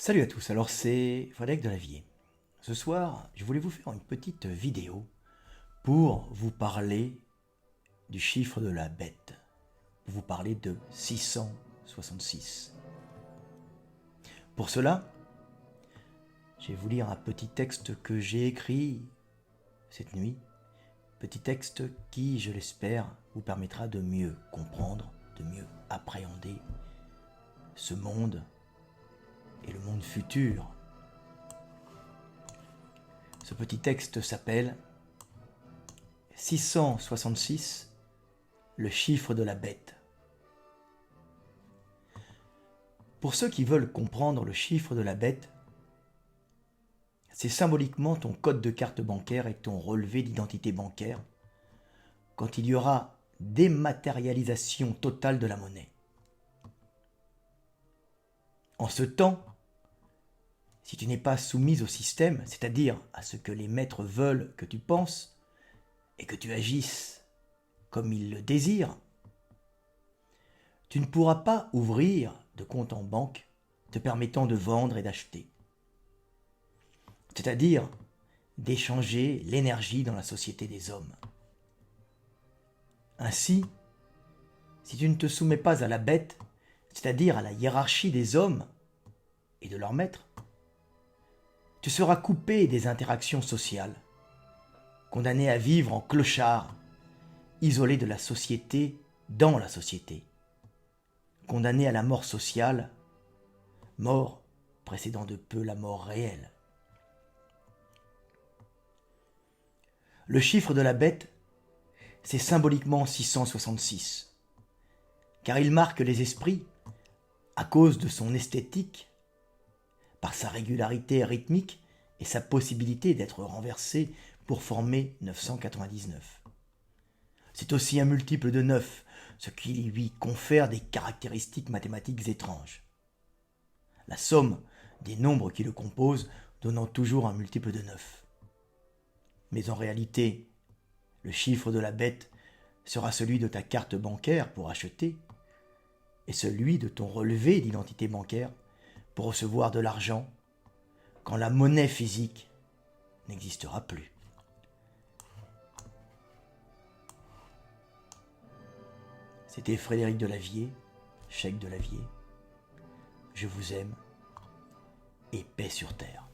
Salut à tous, alors c'est Frédéric Delavier. Ce soir, je voulais vous faire une petite vidéo pour vous parler du chiffre de la bête, pour vous parler de 666. Pour cela, je vais vous lire un petit texte que j'ai écrit cette nuit, petit texte qui, je l'espère, vous permettra de mieux comprendre, de mieux appréhender ce monde et le monde futur. Ce petit texte s'appelle 666, le chiffre de la bête. Pour ceux qui veulent comprendre le chiffre de la bête, c'est symboliquement ton code de carte bancaire et ton relevé d'identité bancaire quand il y aura dématérialisation totale de la monnaie. En ce temps, si tu n'es pas soumise au système, c'est-à-dire à ce que les maîtres veulent que tu penses et que tu agisses comme ils le désirent, tu ne pourras pas ouvrir de compte en banque te permettant de vendre et d'acheter. C'est-à-dire d'échanger l'énergie dans la société des hommes. Ainsi, si tu ne te soumets pas à la bête, c'est-à-dire à la hiérarchie des hommes et de leurs maîtres, tu seras coupé des interactions sociales, condamné à vivre en clochard, isolé de la société dans la société, condamné à la mort sociale, mort précédant de peu la mort réelle. Le chiffre de la bête, c'est symboliquement 666, car il marque les esprits à cause de son esthétique, par sa régularité rythmique et sa possibilité d'être renversé pour former 999. C'est aussi un multiple de 9, ce qui lui confère des caractéristiques mathématiques étranges. La somme des nombres qui le composent donnant toujours un multiple de 9. Mais en réalité, le chiffre de la bête sera celui de ta carte bancaire pour acheter et celui de ton relevé d'identité bancaire pour recevoir de l'argent quand la monnaie physique n'existera plus. C'était Frédéric Delavier, Cheikh Delavier. Je vous aime et paix sur terre.